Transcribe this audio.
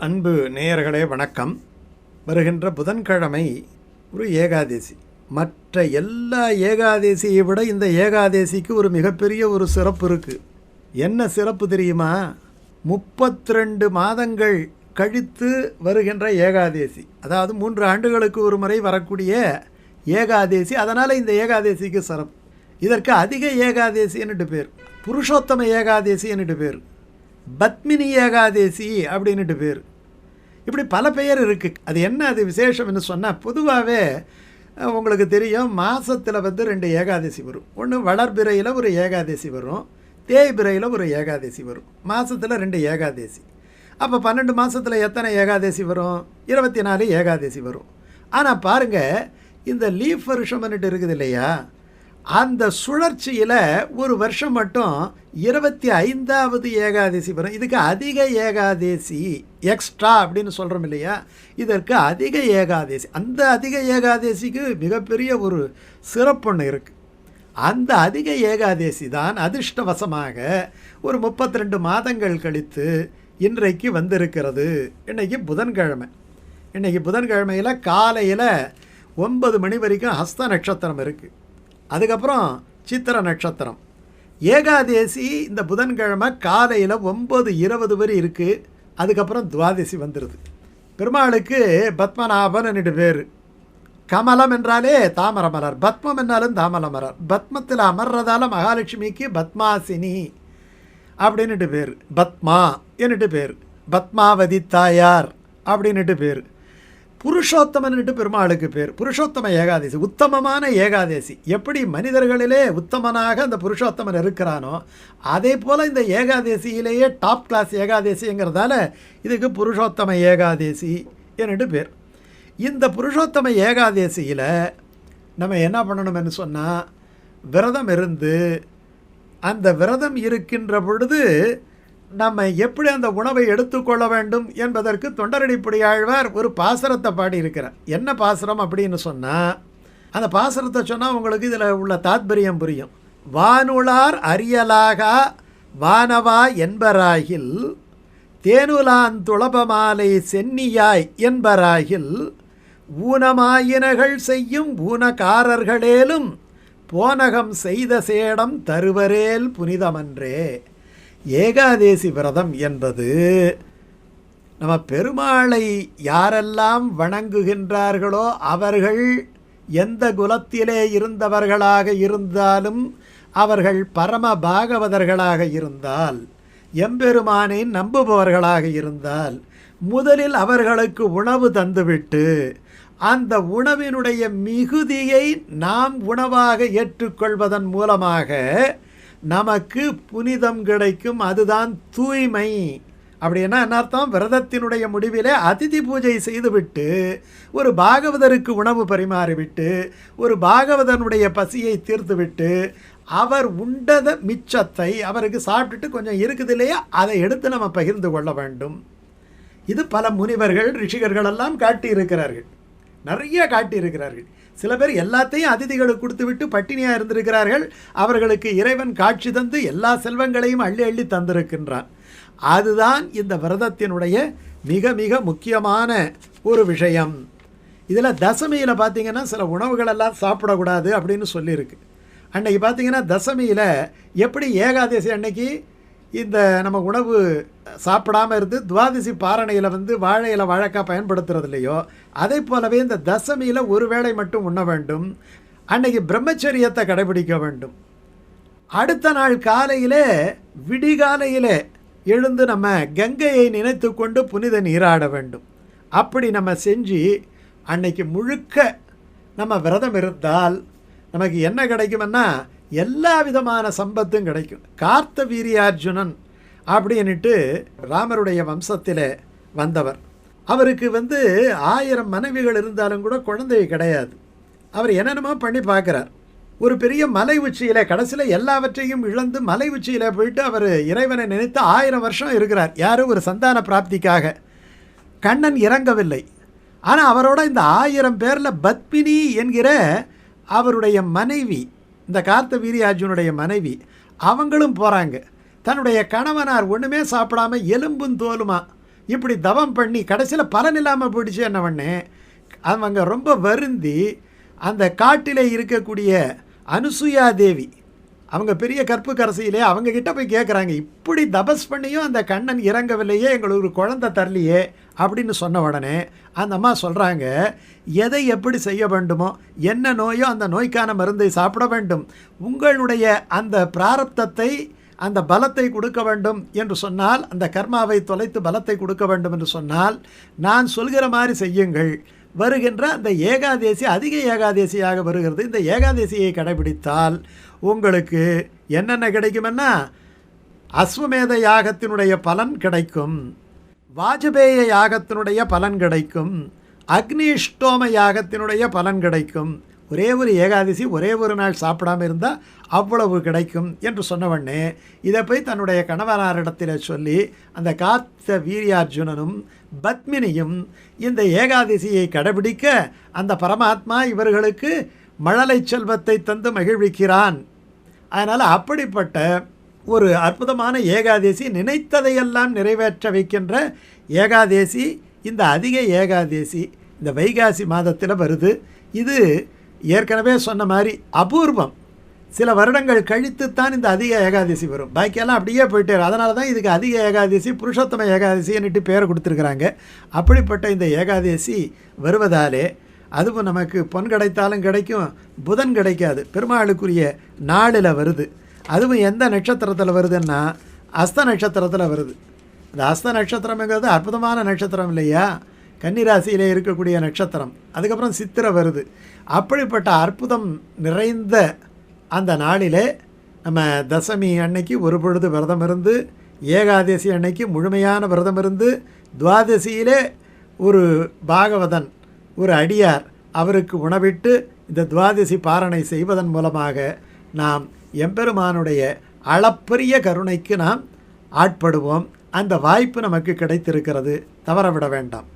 அன்பு நேயர்களே வணக்கம். வருகின்ற புதன்கிழமை ஒரு ஏகாதேசி. மற்ற எல்லா ஏகாதேசியை விட இந்த ஏகாதேசிக்கு ஒரு மிகப்பெரிய ஒரு சிறப்பு இருக்குது. என்ன சிறப்பு தெரியுமா? 32 மாதங்கள் கழித்து வருகின்ற ஏகாதேசி, அதாவது 3 ஆண்டுகளுக்கு ஒரு முறை வரக்கூடிய ஏகாதேசி. அதனால் இந்த ஏகாதேசிக்கு சிறப்பு. இதற்கு அதிக ஏகாதேசி என்னட்டு பேர், புருஷோத்தம ஏகாதேசி என்னட்டு பேர், பத்மினி ஏகாதேசி அப்படின்ட்டு பேர். இப்படி பல பெயர் இருக்குது. அது என்ன அது விசேஷம்னு சொன்னால், பொதுவாகவே உங்களுக்கு தெரியும், மாதத்தில் 2 ஏகாதசி வரும். ஒன்று வளர்பிறையில் ஒரு ஏகாதசி வரும், தேய்பிறையில் ஒரு ஏகாதசி வரும். மாதத்தில் 2 ஏகாதசி. அப்போ 12 மாதத்தில் எத்தனை ஏகாதசி வரும்? 24 ஏகாதசி வரும். ஆனால் பாருங்கள், இந்த லீஃப் வருஷம்னுட்டு இருக்குது இல்லையா, அந்த சுழற்சியில் ஒரு வருஷம் மட்டும் 25வது ஏகாதசி வரும். இதுக்கு அதிக ஏகாதசி, எக்ஸ்ட்ரா அப்படின்னு சொல்கிறோம் இல்லையா, இதற்கு அதிக ஏகாதசி. அந்த அதிக ஏகாதசிக்கு மிகப்பெரிய ஒரு சிறப்புன்னு இருக்குது. அந்த அதிக ஏகாதசி தான் அதிர்ஷ்டவசமாக ஒரு 32 மாதங்கள் கழித்து இன்றைக்கு வந்திருக்கிறது. இன்றைக்கி புதன்கிழமை. இன்றைக்கி புதன்கிழமையில் காலையில் 9 மணி வரைக்கும் ஹஸ்த நட்சத்திரம் இருக்குது. அதுக்கப்புறம் சித்திர நட்சத்திரம். ஏகாதேசி இந்த புதன்கிழமை காலையில் 9:20 வரை இருக்குது. அதுக்கப்புறம் துவாதசி வந்துடுது. பெருமாளுக்கு பத்மநாபன் என்னட்டு பேர். கமலம் என்றாலே தாமர மலர், பத்மம் என்றாலும் தாமர மலர். பத்மத்தில் அமர்றதால மகாலட்சுமிக்கு பத்மாசினி அப்படின்னுட்டு பேர். பத்மா என்னட்டு பேர், பத்மாவதி தாயார் அப்படின்னுட்டு பேர். புருஷோத்தமன்ட்டு பெருமாளுக்கு பேர். புருஷோத்தம ஏகாதசி, உத்தமமான ஏகாதசி. எப்படி மனிதர்களிலே உத்தமனாக அந்த புருஷோத்தமன் இருக்கிறானோ, அதே போல் இந்த ஏகாதசியிலேயே டாப் கிளாஸ் ஏகாதசிங்கிறதால இதுக்கு புருஷோத்தம ஏகாதசி என்னட்டு பேர். இந்த புருஷோத்தம ஏகாதசியில் நம்ம என்ன பண்ணணும்னு சொன்னால், விரதம் இருந்து அந்த விரதம் இருக்கின்ற பொழுது நம்ம எப்படி அந்த உணவை எடுத்துக்கொள்ள வேண்டும் என்பதற்கு தொண்டரடிப்புடியாழ்வார் ஒரு பாசுரத்தை பாடியிருக்கிறார். என்ன பாசுரம் அப்படின்னு சொன்னால், அந்த பாசுரத்தை சொன்னால் உங்களுக்கு இதில் உள்ள தாத்பரியம் புரியும். வானுளார் அரியலாகா வானவா என்பராகில், தேனுலான் துளபமாலை சென்னியாய் என்பராகில், ஊனமாயினகள் செய்யும் ஊனக்காரர்களேலும் போனகம் செய்த சேடம் தருவரேல் புனிதமன்றே. ஏகாதேசி விரதம் என்பது நம்ம பெருமாளை யாரெல்லாம் வணங்குகின்றார்களோ அவர்கள் எந்த குலத்திலே இருந்தவர்களாக இருந்தாலும், அவர்கள் பரம பாகவதர்களாக இருந்தால், எம்பெருமானை நம்புபவர்களாக இருந்தால், முதலில் அவர்களுக்கு உணவு தந்துவிட்டு அந்த உணவினுடைய மிகுதியை நாம் உணவாக ஏற்றுக்கொள்வதன் மூலமாக நமக்கு புனிதம் கிடைக்கும். அதுதான் தூய்மை. அப்படின்னா என்ன அர்த்தம்? விரதத்தினுடைய முடிவிலே அதிதி பூஜை செய்துவிட்டு ஒரு பாகவதருக்கு உணவு பரிமாறிவிட்டு ஒரு பாகவதனுடைய பசியை தீர்த்துவிட்டு அவர் உண்டத மிச்சத்தை அவருக்கு சாப்பிட்டுட்டு கொஞ்சம் இருக்குது இல்லையா, அதை எடுத்து நம்ம பகிர்ந்து கொள்ள வேண்டும். இது பல முனிவர்கள் ரிஷிகர்கள் எல்லாம் காட்டியிருக்கிறார்கள், நிறைய காட்டியிருக்கிறார்கள். சில பேர் எல்லாத்தையும் அதிதிகளுக்கு கொடுத்து விட்டு பட்டினியாக இருந்திருக்கிறார்கள். அவர்களுக்கு இறைவன் காட்சி தந்து எல்லா செல்வங்களையும் அள்ளி அள்ளி தந்திருக்கின்றான். அதுதான் இந்த விரதத்தினுடைய மிக மிக முக்கியமான ஒரு விஷயம். இதில் தசமியில் பார்த்திங்கன்னா சில உணவுகளெல்லாம் சாப்பிடக்கூடாது அப்படின்னு சொல்லியிருக்கு. அன்றைக்கி பார்த்திங்கன்னா தசமியில் எப்படி ஏகாதசி அன்னைக்கு இந்த நம்ம உணவு சாப்பிடாமல் இருந்து துவாதசி பாரணையில் வாழையில் வாழைக்காய் பயன்படுத்துறது இல்லையோ, அதே போலவே இந்த தசமியில் ஒரு வேளை மட்டும் உண்ண வேண்டும். அன்னைக்கு பிரம்மச்சரியத்தை கடைபிடிக்க வேண்டும். அடுத்த நாள் காலையிலே விடிகாலையிலே எழுந்து நம்ம கங்கையை நினைத்து கொண்டு புனித நீராட வேண்டும். அப்படி நம்ம செஞ்சு அன்னைக்கு முழுக்க நம்ம விரதம் இருந்தால் நமக்கு என்ன கிடைக்கும்னா, எல்லா விதமான சம்பத்தும் கிடைக்கும். கார்த்த வீரியார்ஜுனன் அப்படின்ட்டு ராமருடைய வம்சத்தில் வந்தவர். அவருக்கு 1000 மனைவிகள் இருந்தாலும் கூட குழந்தை கிடையாது. அவர் என்னென்னமோ பண்ணி பார்க்குறார். ஒரு பெரிய மலை உச்சியில் கடைசியில் எல்லாவற்றையும் இழந்து மலை உச்சியில் போயிட்டு அவர் இறைவனை நினைத்து 1000 வருஷம் இருக்கிறார். யாரும் ஒரு சந்தான பிராப்திக்காக. கண்ணன் இறங்கவில்லை. ஆனால் அவரோட இந்த 1000 பேரில் பத்மினி என்கிற அவருடைய மனைவி, இந்த கார்த்த வீரியார்ஜுனுடைய மனைவி, அவங்களும் போகிறாங்க. தன்னுடைய கணவனார் ஒன்றுமே சாப்பிடாமல் எலும்பும் தோலுமா இப்படி தவம் பண்ணி கடைசியில் பலன் இல்லாமல் போயிடுச்சு. என்ன பண்ணேன், அவங்க ரொம்ப வருந்தி அந்த காட்டிலே இருக்கக்கூடிய அனுசுயா தேவி, அவங்க பெரிய கற்புக்கரசியிலே அவங்கக்கிட்ட போய் கேட்குறாங்க, இப்படி தபஸ் பண்ணியும் அந்த கண்ணன் இறங்கவில்லையே, எங்களுக்கு ஒரு குழந்தை தரலையே அப்படின்னு சொன்ன உடனே அந்த அம்மா சொல்கிறாங்க, எதை எப்படி செய்ய வேண்டுமோ, என்ன நோயோ அந்த நோய்க்கான மருந்தை சாப்பிட வேண்டும், உங்களுடைய அந்த பிராரப்தத்தை அந்த பலத்தை கொடுக்க வேண்டும் என்று சொன்னால், அந்த கர்மாவை தொலைத்து பலத்தை கொடுக்க வேண்டும் என்று சொன்னால் நான் சொல்கிற மாதிரி செய்யுங்கள். வருகின்ற அந்த ஏகாதேசி அதிக ஏகாதேசியாக வருகிறது. இந்த ஏகாதேசியை கடைபிடித்தால் உங்களுக்கு என்னென்ன கிடைக்குமென்னா, அஸ்வமேத யாகத்தினுடைய பலன் கிடைக்கும், வாஜபேய யாகத்தினுடைய பலன் கிடைக்கும், அக்னிஷ்டோம யாகத்தினுடைய பலன் கிடைக்கும். ஒரே ஒரு ஏகாதசி ஒரே ஒரு நாள் சாப்பிடாமல் இருந்தால் அவ்வளவு கிடைக்கும் என்று சொன்னவொடனே இதை போய் தன்னுடைய கணவனாரிடத்தில் சொல்லி அந்த காத்த வீரியார்ஜுனனும் பத்மினியும் இந்த ஏகாதசியை கடைபிடிக்க அந்த பரமாத்மா இவர்களுக்கு மழலை செல்வத்தை தந்து மகிழ்விக்கிறான். அதனால் அப்படிப்பட்ட ஒரு அற்புதமான ஏகாதசி, நினைத்ததையெல்லாம் நிறைவேற்ற வைக்கின்ற ஏகாதசி இந்த அதிக ஏகாதசி இந்த வைகாசி மாதத்தில் வருது. இது ஏற்கனவே சொன்ன மாதிரி அபூர்வம். சில வருடங்கள் கழித்துத்தான் இந்த அதிக ஏகாதசி வரும், பாக்கியெல்லாம் அப்படியே போயிட்டே. அதனால தான் இதுக்கு அதிக ஏகாதசி புருஷோத்தம ஏகாதசின்னுட்டு பேரை கொடுத்துருக்குறாங்க. அப்படிப்பட்ட இந்த ஏகாதசி வருவதாலே அதுவும் நமக்கு பொன் கிடைத்தாலும் கிடைக்கும், புதன் கிடைக்காது. பெருமாளுக்குரிய நாளில் வருது. அதுவும் எந்த நட்சத்திரத்தில் வருதுன்னா அஸ்த நட்சத்திரத்தில் வருது. இந்த அஸ்த நட்சத்திரம்ங்கிறது அற்புதமான நட்சத்திரம் இல்லையா, கன்னிராசியிலே இருக்கக்கூடிய நட்சத்திரம். அதுக்கப்புறம் சித்திரை வருது. அப்படிப்பட்ட அற்புதம் நிறைந்த அந்த நாளிலே நம்ம தசமி அன்னைக்கு ஒரு பொழுது விரதம் இருந்து, ஏகாதசி அன்னைக்கு முழுமையான விரதம் இருந்து, துவாதசியிலே ஒரு பாகவதன் ஒரு அடியார் அவருக்கு உணவிட்டு இந்த துவாதசி பாரணை செய்வதன் மூலமாக நாம் எம்பெருமானுடைய அளப்பரிய கருணைக்கு நாம் ஆட்படுவோம். அந்த வாய்ப்பு நமக்கு கிடைத்திருக்கிறது, தவறவிட வேண்டாம்.